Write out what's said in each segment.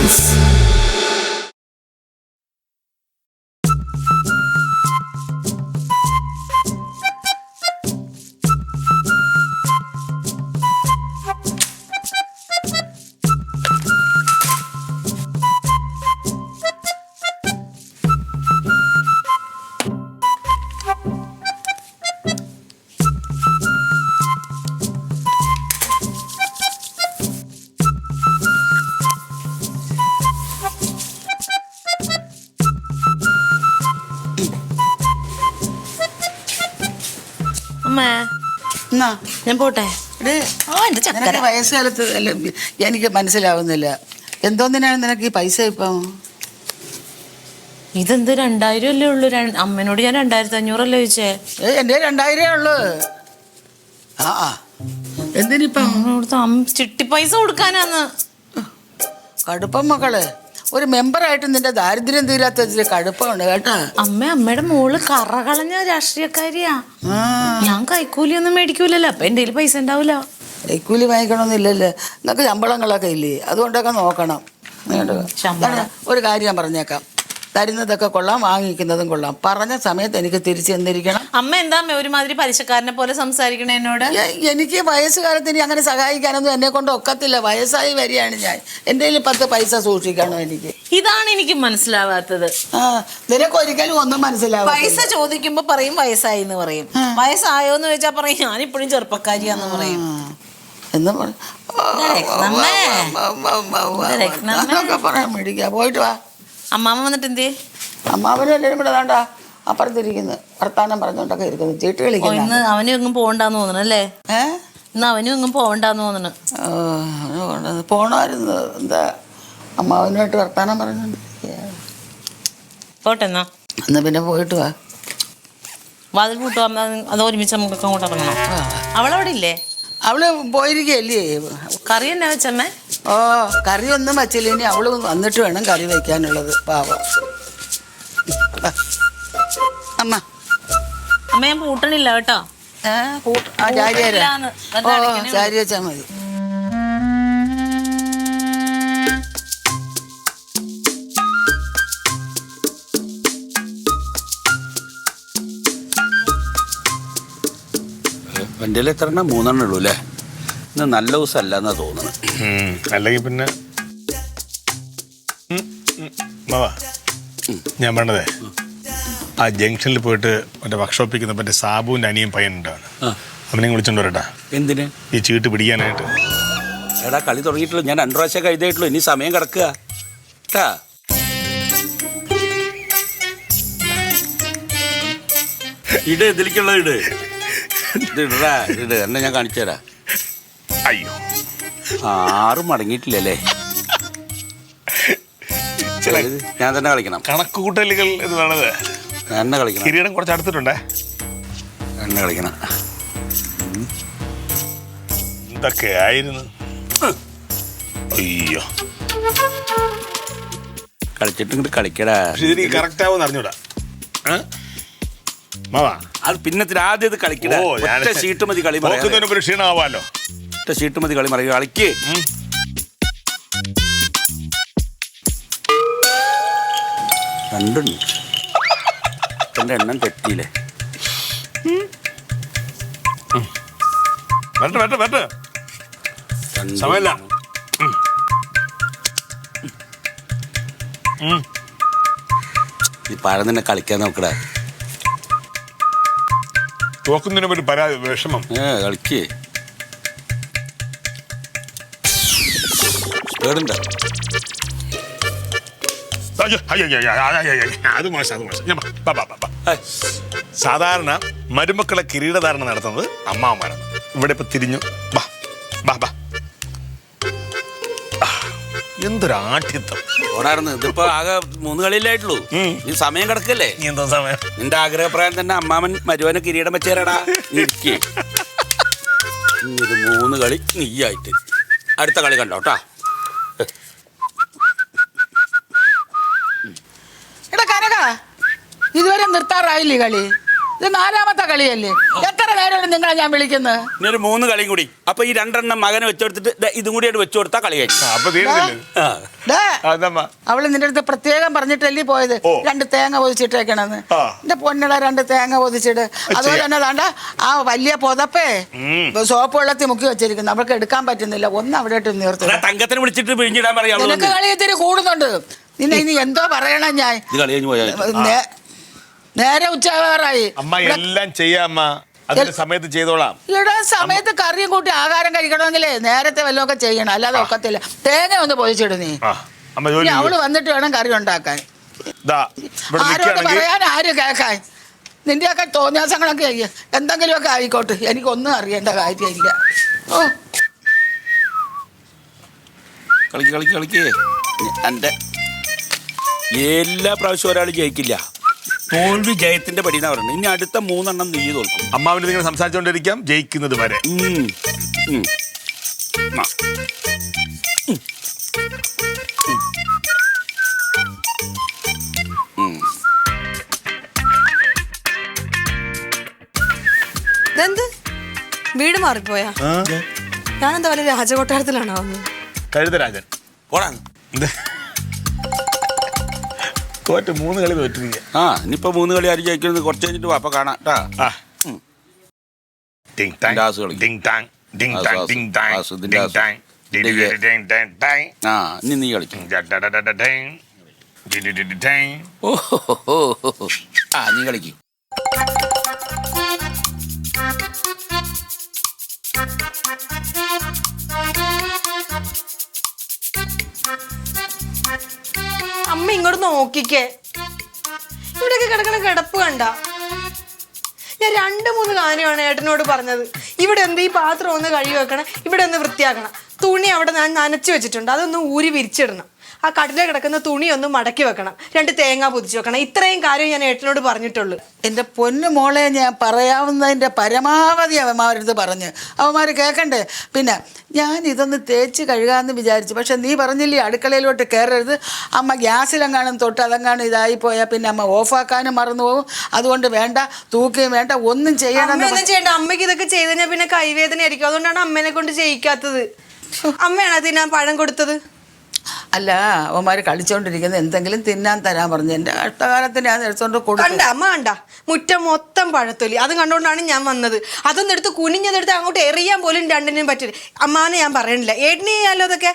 Suspense. ഞാൻ പോട്ടെ. വയസ്സുകാലത്ത് എനിക്ക് മനസ്സിലാവുന്നില്ല, എന്തോന്നിനാണ് നിനക്ക് ഈ പൈസ ഇപ്പം? ഇതെന്ത് 2000 അല്ലേ ഉള്ളു? അമ്മേനോട് ഞാൻ 2500 ചോദിച്ചേ. എന്റെ 2000 ഉള്ളു. എന്തിനിപ്പം ചിട്ടി പൈസ കൊടുക്കാനാന്ന്. കടുപ്പം മക്കളെ, ഒരു മെമ്പറായിട്ട് നിന്റെ ദാരിദ്ര്യം തീരാത്ത കടുപ്പമുണ്ട് കേട്ടാ. അമ്മയുടെ മോള് കറകളഞ്ഞ രാഷ്ട്രീയക്കാരിയാ. ഞാൻ കൈക്കൂലിയൊന്നും മേടിക്കൂലല്ലോ, അപ്പൊ എന്റെ കയ്യിൽ പൈസ ഉണ്ടാവൂല. കൈക്കൂലി വാങ്ങിക്കണമെന്നില്ലല്ലോ, നിനക്ക് ശമ്പളങ്ങളൊക്കെ ഇല്ലേ? അതുകൊണ്ടൊക്കെ നോക്കണം. ഒരു കാര്യം ഞാൻ പറഞ്ഞേക്കാം, തരുന്നതൊക്കെ കൊള്ളാം, വാങ്ങിക്കുന്നതും കൊള്ളാം. പറഞ്ഞ സമയത്ത് എനിക്ക് തിരിച്ചു തന്നിരിക്കണം. അമ്മ എന്താ ഒരുമാതിരി പലിശക്കാരനെ പോലെ സംസാരിക്കണേ എന്നോട്? എനിക്ക് വയസ്സുകാലത്ത് ഇനി അങ്ങനെ സഹായിക്കാനൊന്നും എന്നെ കൊണ്ട് ഒക്കത്തില്ല. വയസ്സായി വരികയാണ് ഞാൻ. എൻ്റെ കയ്യിൽ 10 പൈസ സൂക്ഷിക്കണം എനിക്ക്. ഇതാണ് എനിക്ക് മനസ്സിലാവാത്തത്. നിനക്ക് ഒരിക്കലും ഒന്നും മനസ്സിലാവും. പൈസ ചോദിക്കുമ്പോ പറയും വയസ്സായി എന്ന് പറയും, വയസ്സായോന്ന് ചോദിച്ചാ പറയും ഞാനിപ്പോഴും ചെറുപ്പക്കാരിയാന്ന് പറയും. പറയാൻ മേടിക്കാ. പോയിട്ട് വാ. അമ്മാമ്മ വന്നിട്ട് എന്തേ? അമ്മാവനും എല്ലാവരും കൂടെ വേണ്ട അപ്പുറത്തിരിക്കുന്നു, വർത്താനം പറഞ്ഞോണ്ടൊക്കെ ഇരിക്കുന്നു, ചീട്ട് കളിക്കുന്നു. ഇന്ന് അവനും എങ്ങും പോകണ്ടെന്ന് തോന്നണം അല്ലേ? ഇന്ന് അവനും എങ്ങും പോകണ്ടെന്ന് തോന്നണം. പോണമായിരുന്നു. എന്താ അമ്മാവനുമായിട്ട് വർത്താനം പറഞ്ഞോണ്ട് പോട്ടെ എന്നാ. എന്നാ പിന്നെ പോയിട്ട് വാ. വാതിൽ കൂട്ടുവാ, അത് ഒരുമിച്ച് നമുക്ക് അങ്ങോട്ട് ഇറങ്ങണം. അവളവിടെ ഇല്ലേ? അവള് പോയിരിക്കല്ലേ. കറി എന്നാ വെച്ചമ്മേ? കറി ഒന്നും വച്ചില്ല, ഇനി അവള് വന്നിട്ട് വേണം കറി വയ്ക്കാനുള്ളത്. പാവം അമ്മ. അമ്മ ഞാൻ പൂട്ടണില്ല കേട്ടോ. ചാരി വെച്ചാ മതി. വണ്ടിയിൽ എത്ര 3 ഉള്ളൂ അല്ലേ? ഇന്ന് നല്ല ദിവസം അല്ല എന്നാ തോന്നുന്നത്. അല്ലെങ്കിൽ പിന്നെ ഞാൻ വേണ്ടതേ ആ ജംഗ്ഷനിൽ പോയിട്ട് മറ്റേ വർക്ക്ഷോപ്പിൽ മറ്റേ സാബുവിൻ്റെ അനിയൻ പയ്യനുണ്ടാണ്, അവനെ വിളിച്ചോണ്ട് വരട്ടാ. എന്തിന്? ഈ ചീട്ട് പിടിക്കാനായിട്ട്. എടാ കളി തുടങ്ങിയിട്ടുള്ളൂ, ഞാൻ 2 പ്രാവശ്യം എഴുതിയിട്ടുള്ളൂ, ഇനി സമയം കിടക്കുക കേട്ടാ. ഇട് ഇതിലേക്കുള്ളത് ഇട്, ഇടാ ഇട്, എന്നെ ഞാൻ കാണിച്ചു തരാം. അയ്യോ, 6 മടങ്ങിയിട്ടില്ലല്ലേ? ഞാൻ തന്നെ കളിക്കണം. കണക്ക് കൂട്ടലുകൾ എന്ന് വേണത് ഞാൻ തന്നെ കളിക്കണം. കിരീടം കുറച്ച് അടുത്തിട്ടുണ്ടേ, എന്നെ കളിക്കണം. എന്തൊക്കെ ആയിരുന്നു. അയ്യോ, കളിച്ചിട്ട് ഇങ്ങോട്ട് കളിക്കടാ. കറക്റ്റ് ആവുമെന്ന് അറിഞ്ഞൂടാ മാവാ. അത് പിന്നെ ആദ്യം ഇത് കളിക്കടാ. ഷീട്ട് മതി കളി പറയാൻ. ക്ഷീണമാവാലോ. ഷീട്ട് മതി കളി പറയുക. കളിക്ക്. രണ്ടുണ്ട്. എന്റെ എണ്ണം തെറ്റിയില്ലേ? സമയല്ല. ഈ പഴം തന്നെ കളിക്കാൻ നോക്കടാ. തോക്കുന്നതിന് ഒരു പരാതി വിഷമം. കളിക്ക്. കേടുണ്ടോ? അത് മോശം. സാധാരണ മരുമക്കളെ കിരീടധാരണം നടത്തുന്നത് അമ്മാവന്മാരാണ്. ഇവിടെ ഇപ്പൊ തിരിഞ്ഞു. എന്തൊരാഠ്യത്വം. ഓടായിരുന്നു. ഇതിപ്പോ ആകെ 3 കളിയിലായിട്ടുള്ളൂ. നീ സമയം കിടക്കല്ലേ? എന്തോ സമയം? നിന്റെ ആഗ്രഹപ്രായം തന്നെ അമ്മാവൻ മരുവനെ കിരീടം വെച്ചേരടാ. ഇരിക്കേ. 3 കളി നീയായിട്ട്. അടുത്ത കളി കണ്ടോട്ടാ. ഇതുവരെ നിർത്താറായില്ലേ കളി? ഇത് 4ാമത്തെ കളിയല്ലേ? എത്ര നേരമാണ് നിങ്ങളെ ഞാൻ വിളിക്കുന്നത്? ഇനി ഒരു 3 കളിയും കൂടി. അപ്പൊ ഈ 2 മകനെ വെച്ചുകൊടുത്തിട്ട് ഇതും കൂടി വെച്ചു കൊടുത്താൽ കളി കഴിച്ചു. അപ്പൊ തീർന്നില്ലേ? അതമ്മ അവള് നിന്റെ അടുത്ത് പ്രത്യേകം പറഞ്ഞിട്ടല്ലേ പോയത് 2 തേങ്ങ പൊതിച്ചിട്ടേക്കണെന്ന്. എന്റെ പൊന്നട 2 തേങ്ങ പൊതിച്ചിട്ട്. അതുപോലെ തന്നെ താണ്ട ആ വലിയ പുതപ്പേ സോപ്പ് വെള്ളത്തിൽ മുക്കി വെച്ചിരിക്കുന്നു. അവൾക്ക് എടുക്കാൻ പറ്റുന്നില്ല. ഒന്ന് അവിടെ ഇട്ട് നിർത്തും. തങ്കത്തിന് വിളിച്ചിട്ട് പിഴിഞ്ഞിടാൻ പറയാം. നിനക്ക് കളി ഇത്തിരി കൂടുന്നുണ്ട്. നിന്നെ ഇനി എന്തോ പറയണം ഞാൻ. കളി കഴിഞ്ഞ് പോയാൽ നേരെ ഉച്ചയാറായി. അമ്മ എല്ലാം ചെയ്യാം അമ്മ, അതിന്റെ സമയത്ത് ചെയ്തോളാം. ഇവിടെ സമയത്ത് കറിയും കൂട്ടി ആഹാരം കഴിക്കണമെങ്കിലേ നേരത്തെ വല്ലതൊക്കെ ചെയ്യണം, അല്ലാതെ ഒക്കത്തില്ല. തേങ്ങ ഒന്ന് പൊതിച്ചിടും നീ. അവള് വന്നിട്ട് വേണം കറി ഉണ്ടാക്കാൻ. ആരോട് പറയാൻ, ആര് കേൾക്കാൻ? നിന്റെയൊക്കെ തോന്നിയാസങ്ങളൊക്കെ എന്തെങ്കിലുമൊക്കെ ആയിക്കോട്ടെ, എനിക്കൊന്നും അറിയേണ്ട കാര്യമില്ല. ഓ കളിക്ക് എൻ്റെ എല്ലാ പ്രാവശ്യവും ഒരാൾ ജയിക്കില്ല. തോൽവി ജയത്തിന്റെ പടിയെന്നാ പറയുന്നത്. ഇനി അടുത്ത 3 നീ തോൽക്കും. അമ്മാവിന് നിങ്ങൾ സംസാരിച്ചുകൊണ്ടിരിക്കാം ജയിക്കുന്നത് വരെ. ഇതെന്ത് വീട് മാറിപ്പോയാ? ഞാനെന്താ വല്ല രാജകൊട്ടാരത്തിലാണോ വന്നത്? കഴുതരാജൻ പോടാ. തോറ്റ് 3 കളി തോറ്റിരിക്കുക. ഇനിയിപ്പോ 3 കളി ആര് ജയിക്കുന്നത് കുറച്ച് കഴിഞ്ഞിട്ട് വാപ്പ കാണാം. ഇനി നീ കളിക്കും. നീ കളിക്കും. അമ്മ ഇങ്ങോട്ട് നോക്കിക്കേ, ഇവിടെയൊക്കെ കിടക്കണ കിടപ്പ് കണ്ട. ഞാൻ 2-3 കാര്യമാണ് ഏട്ടനോട് പറഞ്ഞത്. ഇവിടെ എന്ത് ഈ പാത്രം ഒന്ന് കഴുകി വെക്കണം, ഇവിടെ ഒന്ന് വൃത്തിയാക്കണം, തുണി അവിടെ ഞാൻ നനച്ചു വെച്ചിട്ടുണ്ട്, അതൊന്ന് ഊരി വിരിച്ചിടണം, ആ കട്ടിലെ കിടക്കുന്ന തുണി ഒന്ന് മടക്കി വെക്കണം, 2 തേങ്ങ പൊതിച്ച് വെക്കണം. ഇത്രയും കാര്യം ഞാൻ ഏട്ടനോട് പറഞ്ഞിട്ടുള്ളൂ. എൻ്റെ പൊന്നു മോളെ, ഞാൻ പറയാവുന്നതിൻ്റെ പരമാവധി അവന്മാരടുത്ത് പറഞ്ഞ് അവന്മാർ കേൾക്കണ്ടേ. പിന്നെ ഞാൻ ഇതൊന്ന് തേച്ച് കഴുകാമെന്ന് വിചാരിച്ചു. പക്ഷെ നീ പറഞ്ഞില്ലേ അടുക്കളയിലോട്ട് കയറരുത്, അമ്മ ഗ്യാസിലെങ്ങാനും തൊട്ട് അതെങ്ങാനും ഇതായിപ്പോയാൽ പിന്നെ അമ്മ ഓഫാക്കാനും മറന്നു പോകും. അതുകൊണ്ട് വേണ്ട, തൂക്കുകയും വേണ്ട, ഒന്നും ചെയ്യണം. അമ്മയ്ക്ക് ഇതൊക്കെ ചെയ്ത് കഴിഞ്ഞാൽ പിന്നെ കൈവേദന ആയിരിക്കും. അതുകൊണ്ടാണ് അമ്മേനെ കൊണ്ട് ചെയ്യിക്കാത്തത്. അമ്മയാണ് അത് ഞാൻ പഴം കൊടുത്തത്. അല്ല, അവന്മാർ കളിച്ചോണ്ടിരിക്കുന്നത് എന്തെങ്കിലും തിന്നാൻ തരാൻ പറഞ്ഞു. എൻ്റെ കഷ്ടകാലത്തിന് ഞാൻ എടുത്തോണ്ട് കൊടുക്കണ്ട. അമ്മ കണ്ട മുറ്റം മൊത്തം പഴത്തൊലി, അത് കണ്ടോണ്ടാണ് ഞാൻ വന്നത്. അതൊന്നും എടുത്ത് കുനിഞ്ഞതെടുത്ത് അങ്ങോട്ട് എറിയാൻ പോലും 2-നും പറ്റില്ല. അമ്മാനെ ഞാൻ പറയണില്ല, ഏട്ടനെ ചെയ്യാലോ അതൊക്കെ.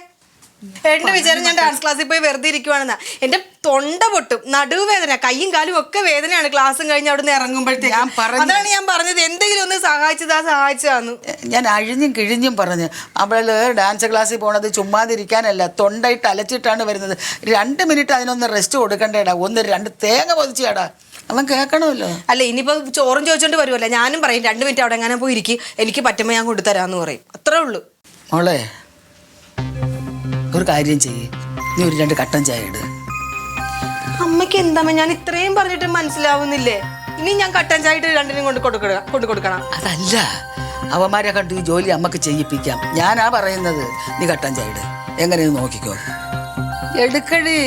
ഏട്ടന്റെ വിചാരം ഞാൻ ഡാൻസ് ക്ലാസ്സിൽ പോയി വെറുതെ ഇരിക്കുവാണെന്നാ. എന്റെ തൊണ്ട പൊട്ടും, നടുവേദന, കയ്യും കാലും ഒക്കെ വേദനയാണ് ക്ലാസ്സും കഴിഞ്ഞ് അവിടെ നിന്ന് ഇറങ്ങുമ്പോഴത്തേക്ക്. അതാണ് ഞാൻ പറഞ്ഞത്, എന്തെങ്കിലും ഒന്ന് സഹായിച്ചതാന്ന്. ഞാൻ അഴിഞ്ഞും കിഴിഞ്ഞും പറഞ്ഞു. അവള് ഡാൻസ് ക്ലാസ്സിൽ പോണത് ചുമ്മാതിരിക്കാനല്ല, തൊണ്ടയിട്ട് അലച്ചിട്ടാണ് വരുന്നത്. 2 മിനിറ്റ് അതിനൊന്ന് റെസ്റ്റ് കൊടുക്കണ്ടേടാ, 2 തേങ്ങ പൊതിച്ചാടാ, അവൻ കേൾക്കണമല്ലോ. അല്ല, ഇനിയിപ്പോ ചോറും ചോദിച്ചോണ്ട് വരുമല്ലോ, ഞാനും പറയും 2 മിനിറ്റ് അവിടെ എങ്ങനെ പോയി ഇരിക്കും, എനിക്ക് പറ്റുമ്പോ ഞാൻ കൊണ്ടുതരാന്ന് പറയും. അത്രേ ഉള്ളൂ. മോളെ, ഒരു കാര്യം ചെയ്യ്, നീ ഒരു 2 കട്ടൻ ചായ ഇട്. അമ്മയ്ക്ക് എന്താ, ഞാൻ ഇത്രയും പറഞ്ഞിട്ട് മനസ്സിലാവുന്നില്ലേ? ഇനി ഞാൻ കട്ടൻ ചായ ഇട്ട് 2-നും കൊണ്ട് കൊടുക്കണം. അതല്ല, അവന്മാരെ കണ്ട് ഈ ജോലി അമ്മക്ക് ചെയ്യിപ്പിക്കാം. ഞാനാ പറയുന്നത്, നീ കട്ടൻ ചായ ഇട്. എങ്ങനെയെന്ന് നോക്കിക്കോ. എടുക്കടി.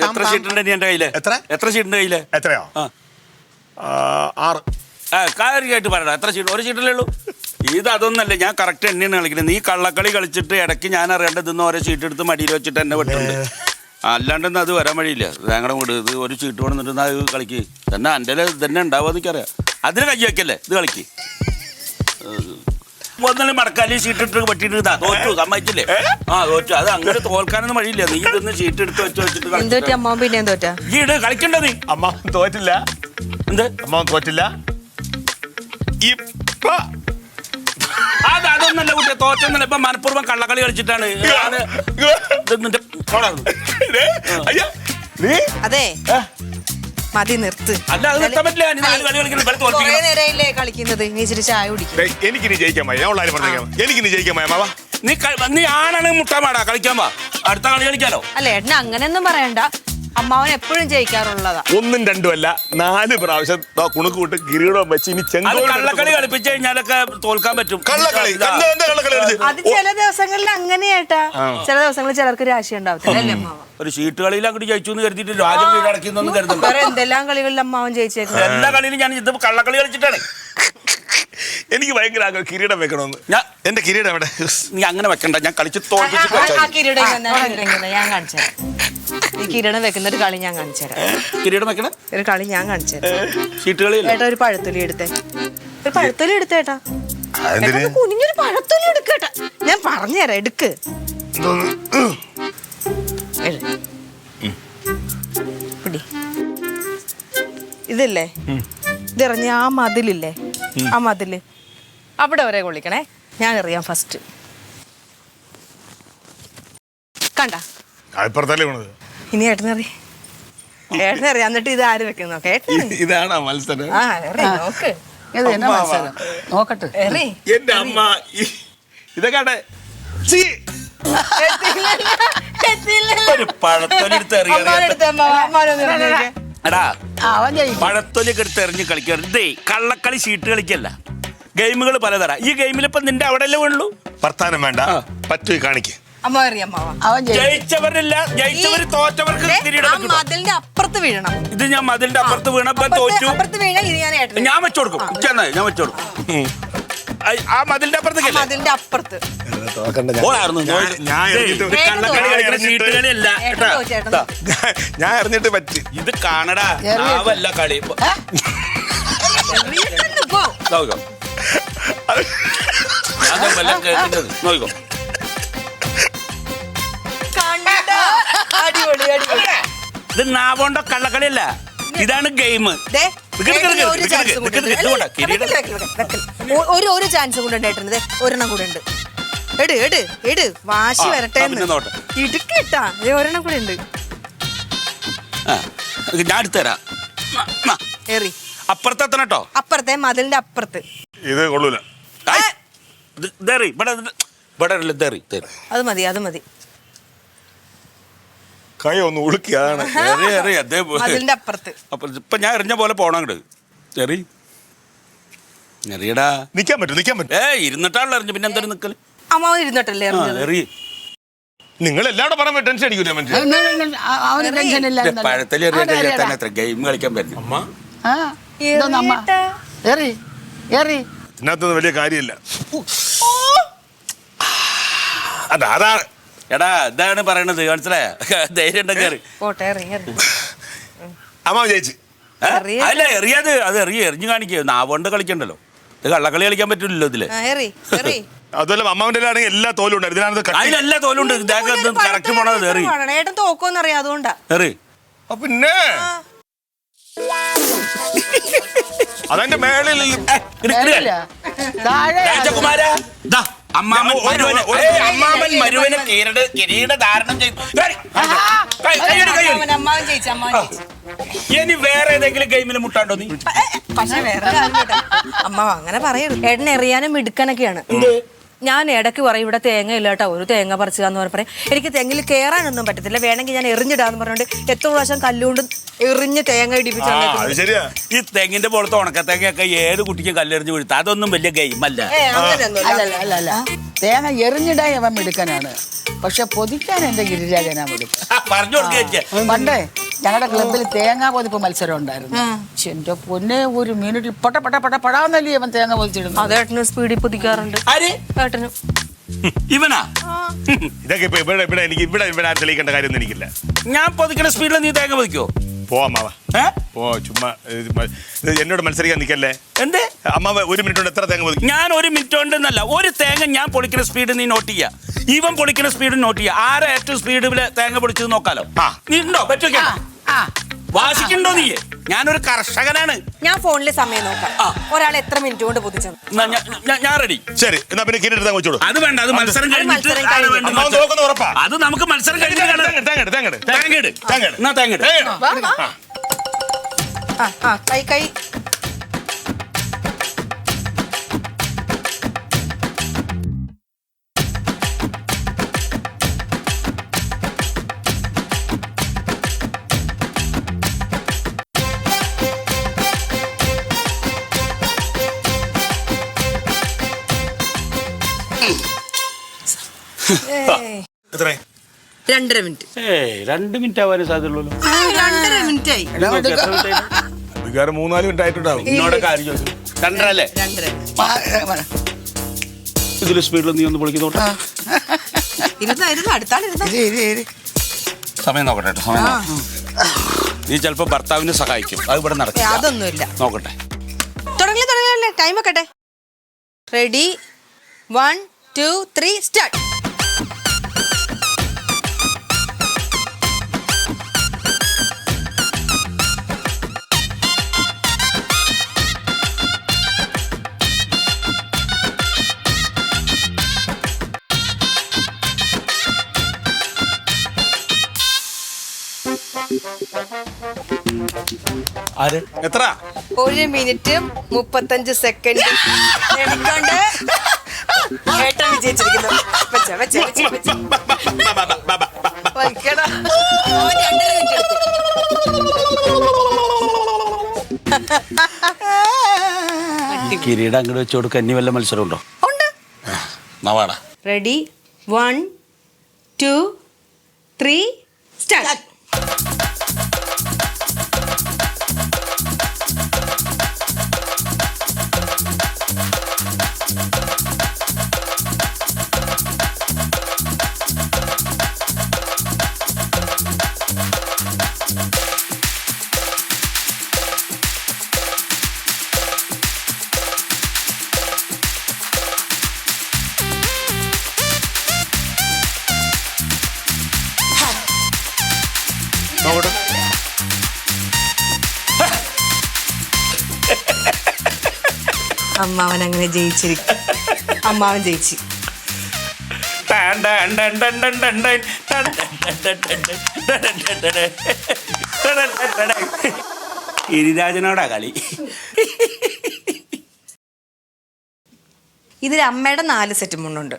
എത്ര ഷീട്ടുണ്ട് എന്റെ കയ്യില്? എത്ര ഷീട്ടുണ്ട് കയ്യില്? എത്രയോ? 6. കാര്യമായിട്ട് പറയണം. എത്ര ഷീട്ട്? 1 ഷീറ്റല്ലേ ഉള്ളൂ. ഇത് അതൊന്നല്ല, ഞാൻ കറക്റ്റ് എന്നെയാണ് കളിക്കുന്നത്. നീ കള്ളക്കളി കളിച്ചിട്ട് ഇടയ്ക്ക് ഞാൻ അറിയേണ്ടതെന്ന് ഓരോ ഷീറ്റ് എടുത്ത് മടിയിൽ വെച്ചിട്ട് എന്നെ വിട്ടുണ്ട്. അല്ലാണ്ടെന്ന് അത് വരാൻ വഴിയില്ല. ഞങ്ങളുടെ കൂടെ ഇത് 1 ഷീറ്റ് കൊണ്ടിട്ട് അത് കളിക്ക് തന്നെ. എൻ്റെ തന്നെ ഉണ്ടാവുക എനിക്കറിയാം. അതിന് കൈ വയ്ക്കല്ലേ, ഇത് കളിക്ക്. ഒന്നും മടക്കാലി ഷീറ്റ് ഇട്ട് പറ്റിയിട്ട് ഇതാ തോറ്റു, സമ്മതിച്ചില്ലേ? തോറ്റു. അത് അങ്ങനെ തോൽക്കാനൊന്നും വഴിയില്ല. നീ ഇതൊന്ന് ഷീറ്റ് എടുത്ത് വെച്ചിട്ട് അമ്മ പിന്നെ തോറ്റാ ഈ ഇട് കളിക്കണ്ട. നീ അമ്മ തോറ്റില്ല. എന്ത് അമ്മ തോറ്റില്ല? അതൊന്നല്ല കുട്ടിയെ, തോറ്റൊന്നല്ല. ഇപ്പൊ മനഃപൂർവ്വം കള്ളക്കളി കളിച്ചിട്ടാണ്. അതെ, മതി, നിർത്ത്. അല്ല, അത് നിർത്താൻ പറ്റില്ല. നേരയില്ലേ കളിക്കുന്നത്, നീ ഇച്ചിരി ചായ കുടിക്കും. എനിക്കിനി ജയിക്കാൻ എനിക്കിനി ജയിക്കാൻ നീ ആണാണ് മുട്ടാൻ പാടാ, കളിക്കാൻ വാ, അടുത്ത കളി കളിക്കാലോ. അല്ല ഏട്ടന് അങ്ങനെയൊന്നും പറയണ്ട. അമ്മാവൻ എപ്പോഴും ജയിക്കാറുള്ളതാ. 1ഉം 2ഉം അല്ല 4 പ്രാവശ്യം കുണുക്ക് കൂട്ട് കിരീടം വെച്ച് ഇനി അത് ചെങ്കോൽ കള്ളക്കളി കളിപ്പിച്ചു കഴിഞ്ഞാലൊക്കെ തോൽക്കാൻ പറ്റും. കള്ളക്കളി എന്താ കള്ളക്കളി കളിച്ചത്? അത് ചില ദിവസങ്ങളിൽ അങ്ങനെയായിട്ടാ. ചില ദിവസങ്ങളിൽ ചിലർക്ക് രാശി ഉണ്ടാവത്തില്ല അല്ലേ അമ്മാവ? ഒരു ഷീട്ട് കളിയിൽ അങ്ങോട്ട് ജയിച്ചു എന്ന് കരുതിയിട്ട് രാജ്യം കീഴടക്കിയെന്നൊന്നും കരുതണ്ട. വേറെ എന്തെല്ലാം കളികളിൽ അമ്മാവൻ ജയിച്ചേക്കുന്നത്? എല്ലാ കളിയിലും ഞാൻ ഇത് കള്ളക്കളി കളിച്ചിട്ടാണ്. എനിക്ക് ഭയങ്കര ആഗ്രഹം കിരീടം വെക്കണമെന്ന്. ഞാൻ എന്റെ കിരീടം എവിടെ? നീ അങ്ങനെ വെക്കണ്ട, ഞാൻ കളിച്ച് ആ തോൽപ്പിച്ചിട്ട് കിരീടം ഞാൻ കാണിച്ചു തരാം. ഈ കിരീടം വെക്കുന്ന ഒരു കളി ഞാൻ കാണിച്ചു തരാം. കിരീടം വെക്കണം. ഒരു കളി ഞാൻ കാണിച്ചു തരാം. ഷീട്ട് കളിയില്ല. ഏട്ടാ ഒരു പഴത്തൊലി എടുത്തേ. ഒരു പഴത്തൊലി എടുത്തേട്ടാ. അതെന്തിന്? ഏട്ടാ, ഒന്ന് കുനിഞ്ഞൊരു പഴത്തൊലി എടുക്കേട്ടാ. ഞാൻ പറഞ്ഞുതരാം, എടുക്ക്. എട്. പിടി. ഇതില്ലേ, ഇതെറിഞ്ഞ ആ മതിലില്ലേ, ആ മതില് അവിടെ വരെ കൊള്ളിക്കണേ. ഞാൻ എറിയാം ഫസ്റ്റ്. കണ്ട? അപ്പുറത്തല്ലേ പോണത്. ഇനി ഏട്ടനെറി. ഏട്ടനെറിയാം. എന്നിട്ട് ഇത് ആര് വെക്കുന്നു നോക്കെ. ഇതാണോ മത്സരം? ആ എറി നോക്ക്. ഇത് എന്നാ മത്സരം നോക്കട്ടെ. എറി. എന്റെ അമ്മ ഇതൊക്കെ ഒരു പഴത്തൊലി എടുത്ത് എറിയാ. എടാ, അവൻ ജയിക്കും. പഴത്തൊലിയൊക്കെ എടുത്ത് എറിഞ്ഞ് കളിക്കുക. ഇതേ കള്ളക്കളി ഷീട്ട് കളിക്കല്ല, ഗെയിമുകൾ പലതരം. ഈ ഗെയിമിൽ ഇപ്പൊ നിന്റെ അവിടെ അല്ലേ വേണുള്ളൂ. വർത്താനം വേണ്ട, പറ്റു കാണിക്ക്. അമ്മ എറി അമ്മാവ. അവൻ ജയിക്കും. ജയിച്ചവരില്ല, ജയിച്ചവര് തോറ്റവർക്ക് കിരീടം വെക്കണം. മതിലിന്റെ അപ്പുറത്ത് വീഴണം. ഇത് ഞാൻ മതിലിന്റെ അപ്പുറത്ത് വീണപ്പോ തോറ്റു. അപ്പുറത്ത് വീണ ഇത് ഞാൻ ഏട്ടന്. ഞാൻ വെച്ചു കൊടുക്കും. ഞാൻ വെച്ചു കൊടുക്കും. ആ മതിലിന്റെ അപ്പുറത്തേക്ക് മതിലിന്റെ അപ്പുറത്ത്. ഞാൻ എറിഞ്ഞിട്ട് ഷീട്ട് കളിയല്ല കേട്ടാ. ചേട്ടൻ ഞാൻ എറിഞ്ഞിട്ട് പറ്റി. ഇത് കാണടാ, നാവല്ല കളി. പോ. നോക്കോ, അതെല്ലാം കേൾക്കുന്നത് നോക്കോ. കണ്ടോ? അടിപൊളി അടിപൊളി. ഇത് നാവോണ്ടോ കള്ളക്കളിയല്ല, ഇതാണ് ഗെയിം. ദേ, ഏട്ടന് ഒരു ചാൻസ് കൂടെ ഉണ്ട്. ഒരു ചാൻസ് കൂടെ ഉണ്ട് ഏട്ടന്. ദേ, ഒരെണ്ണം കൂടെ ഉണ്ട്. എട് വാശി വരട്ടെ. ഇടുക്കിട്ടാ ഒരെണ്ണം കൂടെ ഉണ്ട്. ഞാൻ എടുത്തുതരാം. എറി. അപ്പുറത്തെത്തണം കേട്ടോ. അപ്പുറത്തെ മതിലിന്റെ അപ്പുറത്ത്. ഇത് കൊള്ളൂല. അത് മതി. കൈ ഒന്ന് ഉളുക്കി. അതാണ് മതിലിന്റെ അപ്പുറത്ത്. അപ്പൊ ഇപ്പൊ ഞാൻ എറിഞ്ഞ പോലെ പോണം അങ്ങോട്ട്. എറിയടാ. നിക്കാൻ പറ്റും. ഇരുന്നിട്ടാണല്ലോ എറിഞ്ഞു, പിന്നെ എന്തായാലും നിക്കല്. അമ്മാവൻ ഇരുന്നിട്ടല്ലേ എറിഞ്ഞത്? എറി. നിങ്ങൾ എല്ലാവരും പറയുമ്പോ ടെൻഷൻ അടിക്കൂല മനുഷ്യൻ. അവന് ടെൻഷൻ ഇല്ലായിരുന്നു. പഴത്തലി എറിയാൻ തന്നെ എത്ര ഗെയിം കളിക്കാൻ പറ്റും. അമ്മ ആ ഇതൊന്നും അമ്മ എറി ഇതിനകത്തൊന്നും വലിയ കാര്യമില്ല. അതാ എടാ, ഇതാണ് പറയണത്, മനസ്സിലായ? ധൈര്യം ഉണ്ടെങ്കിൽ പോട്ടെ, എറി. അമ്മ ജയിച്ച്. അല്ല എറിയാത്, അത് എറിഞ്ഞു കാണിക്കുക. നാവുകൊണ്ട് കളിക്കണ്ടല്ലോ. ഇത് കള്ളക്കളി കളിക്കാൻ പറ്റില്ലല്ലോ ഇതില്. അതുപോലെ അമ്മാവിന്റെ ആണെങ്കിൽ എല്ലാ തോലും ഉണ്ട്. ഇതിനകത്ത് അതിലെല്ലാ തോലും ഉണ്ട്. കറക്റ്റ് പോണത് എറി. ഏട്ടൻ തോക്കോന്നറിയാം, അതുകൊണ്ടാ. എറി. പിന്നെ അതന്റെ മേളിൽ രാജകുമാര, അമ്മാമൻ മരുവന് കിരീടധാരണം ചെയ്തു. അമ്മാവൻ ജയിച്ചു. ഇനി വേറെ ഏതെങ്കിലും ഗെയിമിൽ മുട്ടാണ്ടോ നീ? പക്ഷെ വേറെ അമ്മാവ അങ്ങനെ പറയരുത്. ഏട്ടനെ എറിയാനും മിടുക്കനൊക്കെയാണ്. ഞാൻ ഇടയ്ക്ക് പറയും ഇവിടെ തേങ്ങ ഇല്ല കേട്ടോ, ഒരു തേങ്ങ പറിച്ചാന്ന് പറയും. എനിക്ക് തെങ്ങിൽ കയറാനൊന്നും പറ്റത്തില്ല, വേണമെങ്കിൽ ഞാൻ എറിഞ്ഞിടാന്ന് പറഞ്ഞുകൊണ്ട് എത്ര പ്രാവശ്യം കല്ലുകൊണ്ട് എറിഞ്ഞ് തേങ്ങ ഇടിപ്പിച്ചു. ഈ തെങ്ങിന്റെ പുറത്ത് ഉണക്ക തേങ്ങയൊക്കെ ഏത് കുട്ടിക്ക് കല്ലെറിഞ്ഞ് വീഴ്ത്ത, അതൊന്നും വലിയ ഗെയിം അല്ല. അല്ല തേങ്ങ എറിഞ്ഞിടാൻ അവൻ മിടുക്കനാണ്, പക്ഷെ പൊതിക്കാൻ എന്റെ ഗിരിരാജനാ മിടുക്കൻ. പറഞ്ഞു കൊടുക്കുക. പണ്ടേ ഞങ്ങളുടെ ക്ലബിൽ തേങ്ങാ പൊതിപ്പ് മത്സരം ഉണ്ടായിരുന്നു. എന്റെ പൊന്നെ, ഒരു മിനിറ്റിൽ പടാന്നല്ലേ അവൻ തേങ്ങ പൊതിച്ചിടുന്നു. അതേട്ടന് സ്പീഡിൽ പൊതിക്കാറുണ്ട്. ഏട്ടനും ഇവനാ? ഇതൊക്കെ ഇപ്പൊ ഇവിടെ എനിക്ക് ഇവിടെ തെളിയിക്കേണ്ട കാര്യമൊന്നും എനിക്കില്ല. ഞാൻ പൊതിക്കണ സ്പീഡിൽ നീ തേങ്ങ പൊതിക്കോ? പോവാ ചുമ്മാ എന്നോട് മത്സരിക്കാൻ നിൽക്കല്ലേ. എന്തേ അമ്മാവ 1 മിനിറ്റ് കൊണ്ട് എത്ര തേങ്ങ പൊതിക്കും? ഞാൻ 1 മിനിറ്റ് കൊണ്ടെന്നല്ല, ഒരു തേങ്ങ ഞാൻ പൊളിക്കുന്ന സ്പീഡ് നീ നോട്ട് ചെയ്യാ, ഇവൻ പൊളിക്കുന്ന സ്പീഡ് നോട്ട് ചെയ്യാ. ആരാ ഏറ്റവും സ്പീഡിൽ തേങ്ങ പൊളിച്ചത് നോക്കാലോ. നീ ഉണ്ടോ? പറ്റുമോ? വാശിക്കുണ്ടോ നീ? ഞാനൊരു കർഷകനാണ്. ഞാൻ ഫോണിൽ സമയം നോക്കാം, ഒരാൾ എത്ര മിനിറ്റ് കൊണ്ട് പൊതിച്ചത്. ഞാൻ റെഡി. ശരി, എന്നാ പിന്നെ കിരീടം തേങ്ങ വെച്ചോളൂ. അത് വേണ്ട, അത് മത്സരം കഴിഞ്ഞിട്ട്. അത് നമുക്ക് മത്സരം കഴിഞ്ഞിട്ട് കൈ എത്ര 2.5 മിനിറ്റ്. 2 മിനിറ്റ് ആവാനും സാധ്യതയുള്ളൂ. 2.5 മിനിറ്റ് ആയി. മിക്കവാറും 3-4 മിനിറ്റ് ആയിട്ടുണ്ടാവും. എന്നോട് കാര്യം ചോദിച്ചു 2.5 അല്ലേ? 2.5. ഇതിൽ സ്പീഡിൽ നീ ഒന്ന് പൊളിക്കുന്നോട്ടെ. ഇരുന്ന് അടുത്താളിരുന്ന സമയം നോക്കട്ടെ കേട്ടോ, സമയം നീ ചിലപ്പോ ഭർത്താവിനെ സഹായിക്കും, അത് ഇവിടെ നടക്കും. അതൊന്നുമില്ല. നോക്കട്ടെ. തുടങ്ങില്ലേ ടൈം വെക്കട്ടെ. Ready 1 2 3 start. ആര് എത്ര 1 മിനിറ്റ് 35 സെക്കൻഡ് എടുക്കൊണ്ട് ഏട്ടൻ വിജയിച്ചിരിക്കുന്നു. വയ്ക്കടാ. ഓൻ 2.5 മിനിറ്റ് എടുത്തു. കിരീടം അങ്ങോട്ട് വെച്ച് കൊടുക്കാൻ ഇനി വല്ല മത്സരം ഉണ്ടോ? ഉണ്ട്. നവാടാ. Ready 1 2 3 start. നോക്കട്ടെ. അമ്മാവൻ അങ്ങനെ ജയിച്ചിരിക്കും. അമ്മാവൻ ജയിച്ചു. ഗിരിരാജനോടാ കളി. ഇതിൽ അമ്മയുടെ 4 സെറ്റ് മുണ്ടുണ്ട്.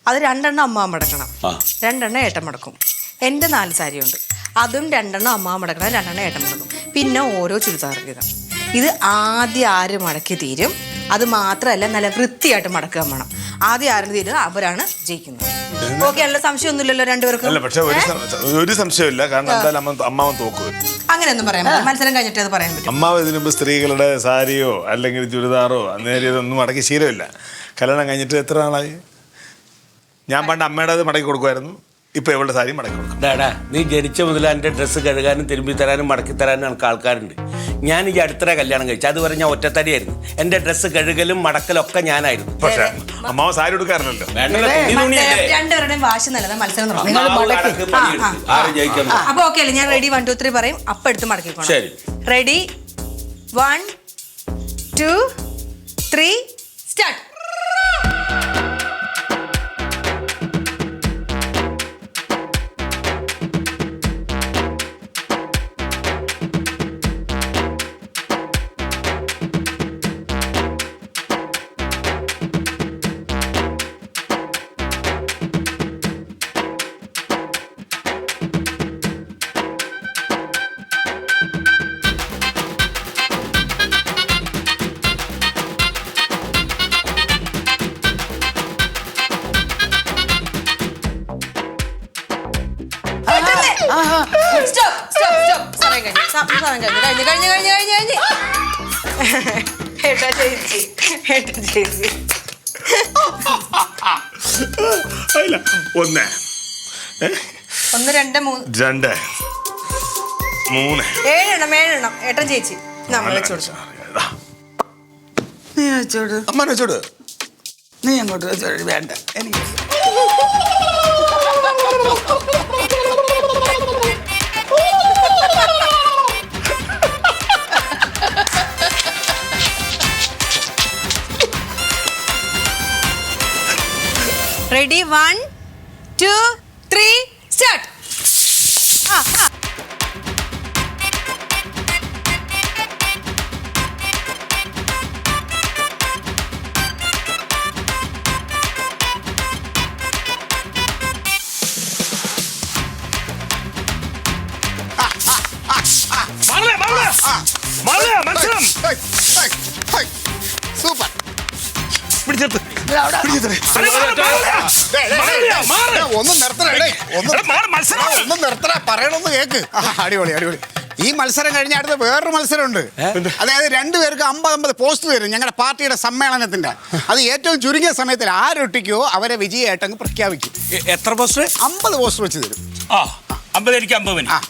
അത് 2 അമ്മാവൻ മടക്കണം, 2 ഏട്ടൻ മടക്കും. എൻ്റെ 4 സാരിയുണ്ട്, അതും 2 അമ്മാവൻ മടക്കണം, 2 ഏട്ടൻ മടക്കും. പിന്നെ ഓരോ ചുരിദാർ വീതം. ഇത് ആദ്യം ആര് മടക്കി തീരും, അത് മാത്രമല്ല നല്ല വൃത്തിയായിട്ട് മടക്കുക വേണം. ആദ്യം ആരും തീരും അവരാണ് ജയിക്കുന്നത്. ഓക്കെ, നല്ല സംശയമൊന്നുമില്ലല്ലോ രണ്ടുപേർക്കും? അല്ല, പക്ഷെ ഒരു സംശയമില്ല. കാരണം എന്തായാലും അമ്മാവൻ തോക്കും. അങ്ങനെയൊന്നും പറയാൻ പറ്റില്ല. മത്സരം കഴിഞ്ഞിട്ട് അത് പറയാൻ പറ്റും. അമ്മാവ് ഇതിനു മുമ്പ് സ്ത്രീകളുടെ സാരിയോ അല്ലെങ്കിൽ ചുരിദാറോ നേരിയതൊന്നും മടക്കി ശീലമില്ല. കല്യാണം കഴിഞ്ഞിട്ട് എത്ര നാളായി? ഞാൻ പണ്ട് അമ്മയുടെ അത് മടക്കി കൊടുക്കുമായിരുന്നു. ഇപ്പൊ ഇവളുടെ സാരി മടക്കി കൊടുക്കും. ഡാടാ, നീ ജനിച്ച മുതൽ എൻ്റെ ഡ്രസ്സ് കഴുകാനും തിരുമ്പി തരാനും മടക്കി തരാനും എനിക്ക് ആൾക്കാരുണ്ട്. ഞാൻ ഈ അടുത്ത കല്യാണം കഴിച്ചു, അതുവരെ ഞാൻ ഒറ്റത്തടിയായിരുന്നു. എൻ്റെ ഡ്രസ്സ് കഴുകലും മടക്കലും ഒക്കെ ഞാനായിരുന്നു. പക്ഷെ അമ്മാവ് സാരി കൊടുക്കാറില്ലല്ലോ. രണ്ടുപേരുടെയും വാശി നല്ലത്. മത്സരം തുടങ്ങും. ജയിക്കുന്നു. അപ്പൊ ഓക്കെ അല്ലേ? ഞാൻ റെഡി 1 2 3 പറയും, അപ്പൊ എടുത്ത് മടക്കിക്കോണം. ശരി. Ready 1 2 3 start. ഒന്ന് 1 2 3 7 ഏട്ടൻ ചേച്ചി നമ്മൾ വെച്ചോളൂ. നീ വെച്ചോട്. അമ്മ വെച്ചോട്. നീ അങ്ങോട്ട് വെച്ചോട്. വേണ്ട, എനിക്ക് റെഡി 1 2 3 സ്റ്റാർട്ട്. സൂപ്പർ. പിടിച്ച പിടിച്ചെടുത്ത്. അവിടെ ഒന്ന് നിർത്തണേ ഒന്ന് നിർത്തണ പറയണമെന്ന് കേക്ക് അടിപൊളി അടിപൊളി. ഈ മത്സരം കഴിഞ്ഞ അടുത്ത വേറൊരു മത്സരമുണ്ട്. അതായത് രണ്ടുപേർക്ക് 50-50 പോസ്റ്റ് തരും ഞങ്ങളുടെ പാർട്ടിയുടെ സമ്മേളനത്തിന്റെ. അത് ഏറ്റവും ചുരുങ്ങിയ സമയത്തിൽ ആരൊട്ടിക്കോ അവരെ വിജയമായിട്ടങ്ങ് പ്രഖ്യാപിക്കും. എത്ര പോസ്റ്റർ? 50 പോസ്റ്റർ വെച്ച് തരും. ആ 50 എനിക്ക് 50.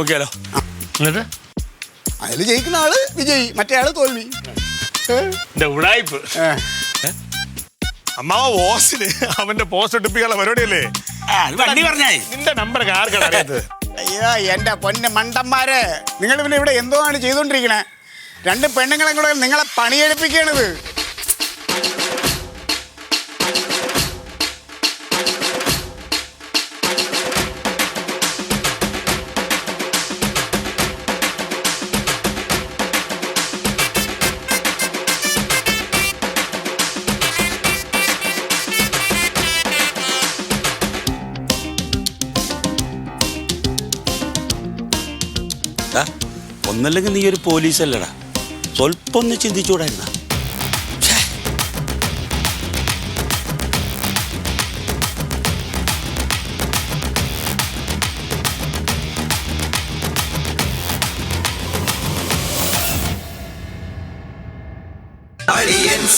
ഓക്കെയാലോ? എന്നിട്ട് അതിൽ ജയിക്കുന്ന ആള് വിജയി, മറ്റേ ആള് തോൽവി. എന്റെ ഉടായിപ്പ്. അമ്മാവ ബോസിന് അവന്റെ പോസ്റ്റ് ഒട്ടിപ്പിക്കാനുള്ള പരിപാടിയല്ലേ? വണ്ടി പറഞ്ഞാ നിന്റെ നമ്പറൊക്കെ ആർക്കാണ് അറിയാത്തത്? അയ്യോ എന്റെ പൊന്നെ മണ്ടന്മാരെ, നിങ്ങൾ പിന്നെ ഇവിടെ എന്തോ ആണ് ചെയ്തോണ്ടിരിക്കണേ? രണ്ട് പെണ്ണുങ്ങളെ കൂടെ നിങ്ങളെ പണിയെടുപ്പിക്കണത്. ഒന്നല്ലെങ്കിൽ നീ ഒരു പോലീസല്ലടാ, സ്വല്പം ഒന്ന് ചിന്തിച്ചുകൂടായിരുന്ന? Aliens